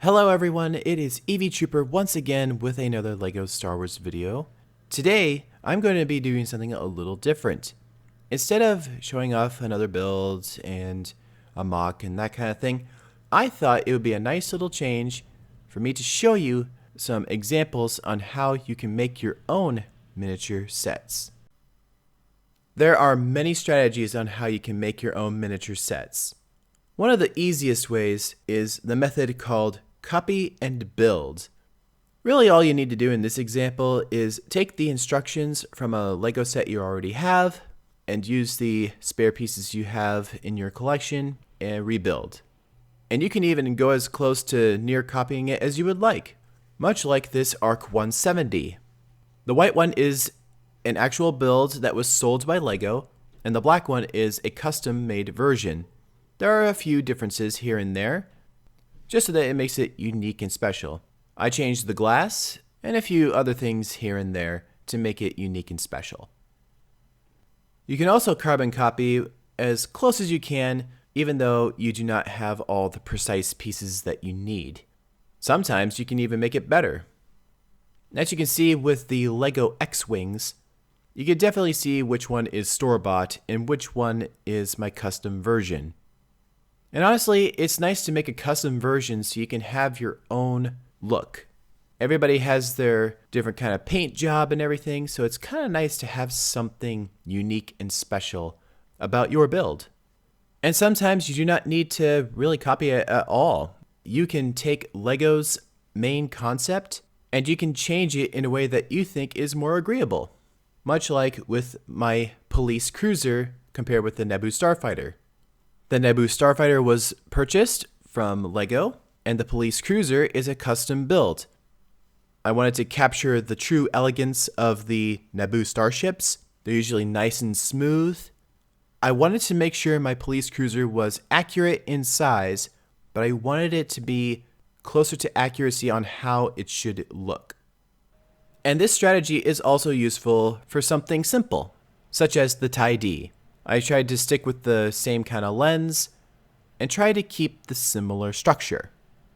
Hello everyone, it is Eevee Trooper once again with another LEGO Star Wars video. Today, I'm going to be doing something a little different. Instead of showing off another build and a mock and that kind of thing, I thought it would be a nice little change for me to show you some examples on how you can make your own miniature sets. There are many strategies on how you can make your own miniature sets. One of the easiest ways is the method called copy and build. Really all you need to do in this example is take the instructions from a LEGO set you already have and use the spare pieces you have in your collection and rebuild. And you can even go as close to near copying it as you would like, much like this ARC 170. The white one is an actual build that was sold by LEGO, and the black one is a custom-made version. There are a few differences here and there, just so that it makes it unique and special. I changed the glass and a few other things here and there to make it unique and special. You can also carbon copy as close as you can, even though you do not have all the precise pieces that you need. Sometimes you can even make it better. As you can see with the LEGO X-Wings, you can definitely see which one is store-bought and which one is my custom version. And honestly, it's nice to make a custom version so you can have your own look. Everybody has their different kind of paint job and everything, so it's kind of nice to have something unique and special about your build. And sometimes you do not need to really copy it at all. You can take LEGO's main concept and you can change it in a way that you think is more agreeable. Much like with my police cruiser compared with the Naboo Starfighter. The Naboo Starfighter was purchased from LEGO, and the police cruiser is a custom build. I wanted to capture the true elegance of the Naboo starships. They're usually nice and smooth. I wanted to make sure my police cruiser was accurate in size, but I wanted it to be closer to accuracy on how it should look. And this strategy is also useful for something simple, such as the TIE-D. I tried to stick with the same kind of lens and try to keep the similar structure.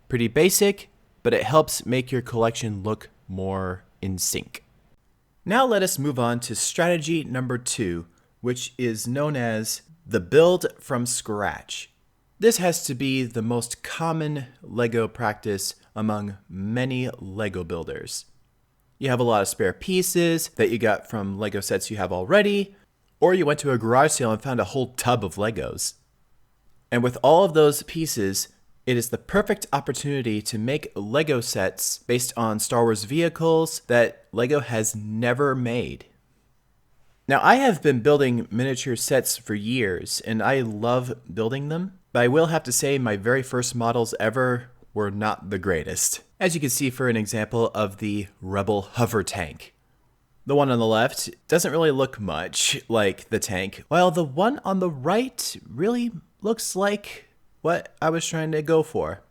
Pretty basic, but it helps make your collection look more in sync. Now let us move on to strategy number 2, which is known as the build from scratch. This has to be the most common LEGO practice among many LEGO builders. You have a lot of spare pieces that you got from LEGO sets you have already, or you went to a garage sale and found a whole tub of Legos. And with all of those pieces, it is the perfect opportunity to make LEGO sets based on Star Wars vehicles that LEGO has never made. Now, I have been building miniature sets for years, and I love building them, but I will have to say my very first models ever were not the greatest. As you can see for an example of the Rebel hover tank. The one on the left doesn't really look much like the tank, while the one on the right really looks like what I was trying to go for.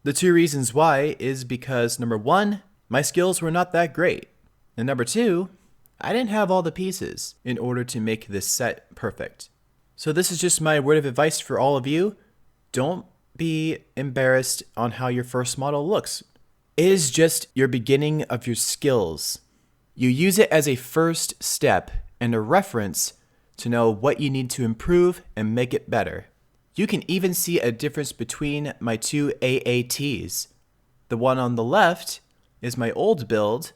The two reasons why is because number 1, my skills were not that great, and number 2, I didn't have all the pieces in order to make this set perfect. So this is just my word of advice for all of you. Don't be embarrassed on how your first model looks. It is just your beginning of your skills. You use it as a first step and a reference to know what you need to improve and make it better. You can even see a difference between my two AATs. The one on the left is my old build,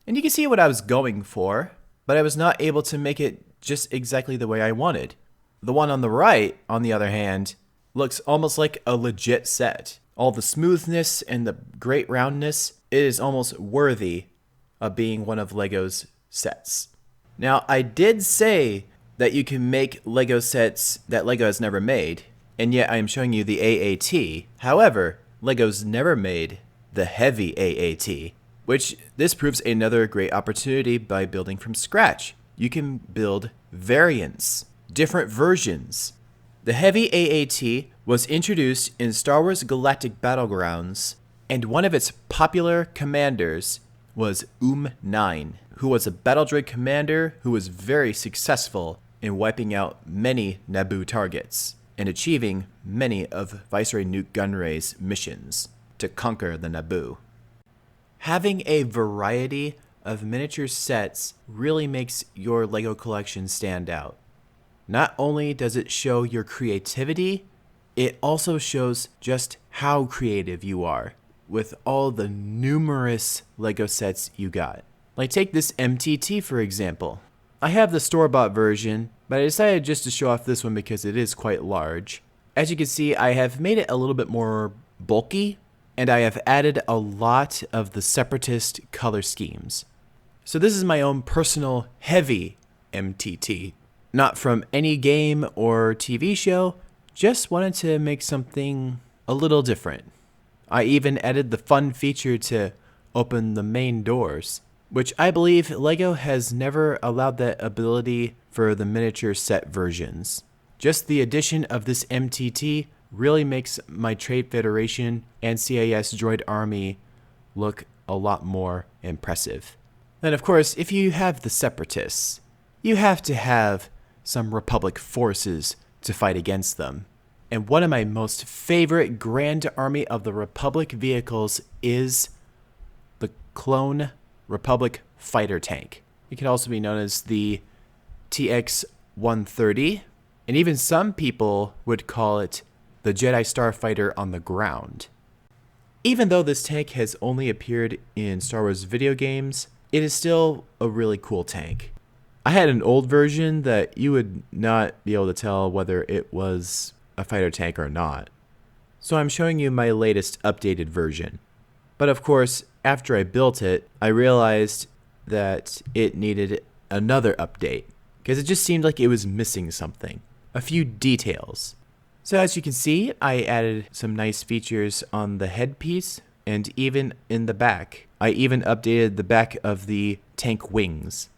and you can see what I was going for, but I was not able to make it just exactly the way I wanted. The one on the right, on the other hand, looks almost like a legit set. All the smoothness and the great roundness, it is almost worthy of being one of LEGO's sets. Now, I did say that you can make LEGO sets that LEGO has never made, and yet I am showing you the AAT. However, LEGO's never made the heavy AAT, which this proves another great opportunity by building from scratch. You can build variants, different versions. The heavy AAT was introduced in Star Wars Galactic Battlegrounds, and one of its popular commanders was 9, who was a battle droid commander who was very successful in wiping out many Naboo targets and achieving many of Viceroy Nute Gunray's missions. to conquer the Naboo. Having a variety of miniature sets really makes your LEGO collection stand out. Not only does it show your creativity, it also shows just how creative you are with all the numerous LEGO sets you got. Like take this MTT for example. I have the store-bought version, but I decided just to show off this one because it is quite large. As you can see, I have made it a little bit more bulky, and I have added a lot of the Separatist color schemes. So this is my own personal heavy MTT. Not from any game or TV show, just wanted to make something a little different. I even added the fun feature to open the main doors, which I believe LEGO has never allowed that ability for the miniature set versions. Just the addition of this MTT really makes my Trade Federation and CIS Droid Army look a lot more impressive. Then of course, if you have the Separatists, you have to have some Republic forces to fight against them. And one of my most favorite Grand Army of the Republic vehicles is the Clone Republic fighter tank. It can also be known as the TX-130, and even some people would call it the Jedi Starfighter on the ground. Even though this tank has only appeared in Star Wars video games, it is still a really cool tank. I had an old version that you would not be able to tell whether it was a fighter tank or not. So I'm showing you my latest updated version. But of course, after I built it, I realized that it needed another update because it just seemed like it was missing something, a few details. So as you can see, I added some nice features on the headpiece and even in the back. I even updated the back of the tank wings.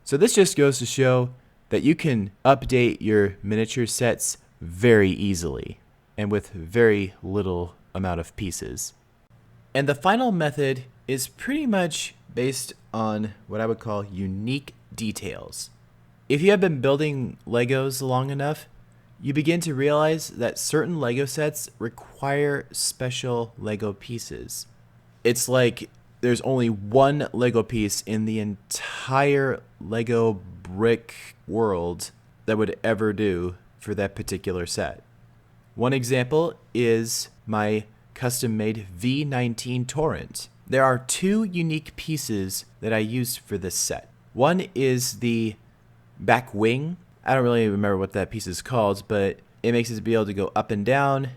So this just goes to show that you can update your miniature sets very easily and with very little amount of pieces. And the final method is pretty much based on what I would call unique details. If you have been building Legos long enough, you begin to realize that certain Lego sets require special Lego pieces. It's like there's only one Lego piece in the entire Lego brick world that would ever do for that particular set. One example is my custom-made V19 Torrent. There are two unique pieces that I used for this set. One is the back wing. I don't really remember what that piece is called, but it makes it be able to go up and down,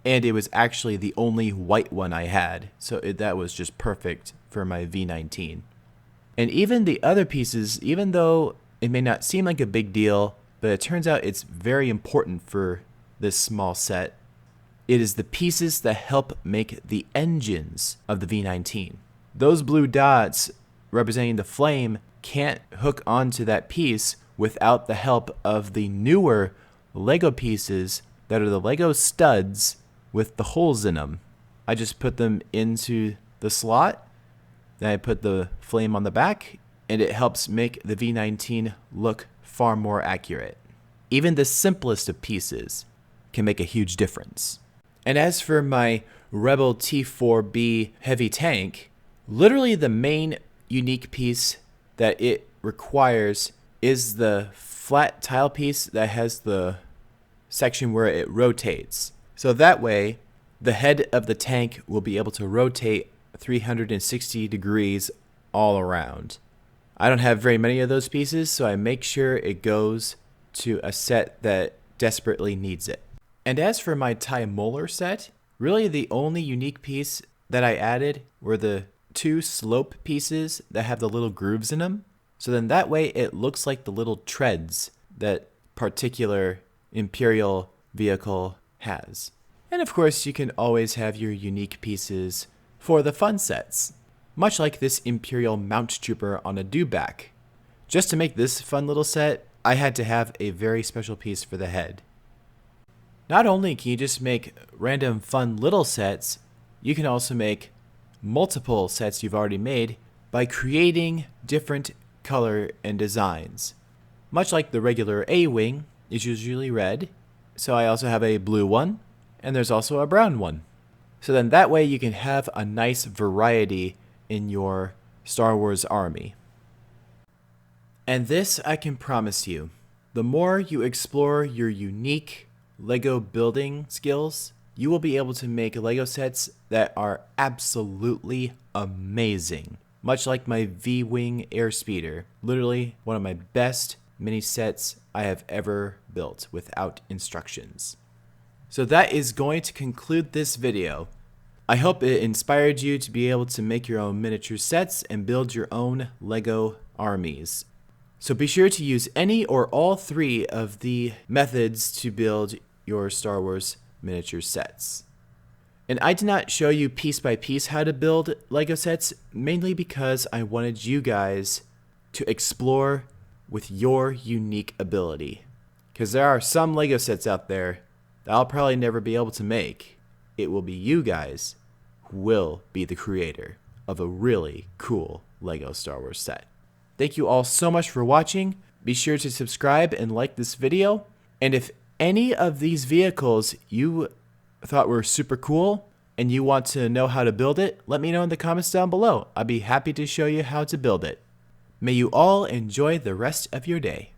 and it was actually the only white one I had, so that was just perfect for my V19. And even the other pieces, even though it may not seem like a big deal, but it turns out it's very important for this small set. It is the pieces that help make the engines of the V19. Those blue dots representing the flame can't hook onto that piece without the help of the newer Lego pieces that are the Lego studs with the holes in them. I just put them into the slot, then I put the flame on the back, and it helps make the V19 look far more accurate. Even the simplest of pieces can make a huge difference. And as for my Rebel T4B heavy tank, literally the main unique piece that it requires is the flat tile piece that has the section where it rotates. So that way, the head of the tank will be able to rotate 360 degrees all around. I don't have very many of those pieces, so I make sure it goes to a set that desperately needs it. And as for my TIE Molar set, really the only unique piece that I added were the two slope pieces that have the little grooves in them. So then that way it looks like the little treads that particular Imperial vehicle has. And of course you can always have your unique pieces for the fun sets, much like this Imperial Mount Trooper on a dewback. Just to make this fun little set, I had to have a very special piece for the head. Not only can you just make random fun little sets, you can also make multiple sets you've already made by creating different color and designs. Much like the regular A-Wing is usually red, so I also have a blue one, and there's also a brown one. So then that way you can have a nice variety in your Star Wars army. And this I can promise you, the more you explore your unique LEGO building skills, you will be able to make LEGO sets that are absolutely amazing. Much like my V-Wing Airspeeder, literally one of my best mini sets I have ever built without instructions. So that is going to conclude this video. I hope it inspired you to be able to make your own miniature sets and build your own LEGO armies. So be sure to use any or all three of the methods to build your Star Wars miniature sets. And I did not show you piece by piece how to build LEGO sets, mainly because I wanted you guys to explore with your unique ability. Because there are some LEGO sets out there that I'll probably never be able to make. It will be you guys who will be the creator of a really cool LEGO Star Wars set. Thank you all so much for watching. Be sure to subscribe and like this video. And if any of these vehicles you thought were super cool and you want to know how to build it, let me know in the comments down below. I'd be happy to show you how to build it. May you all enjoy the rest of your day.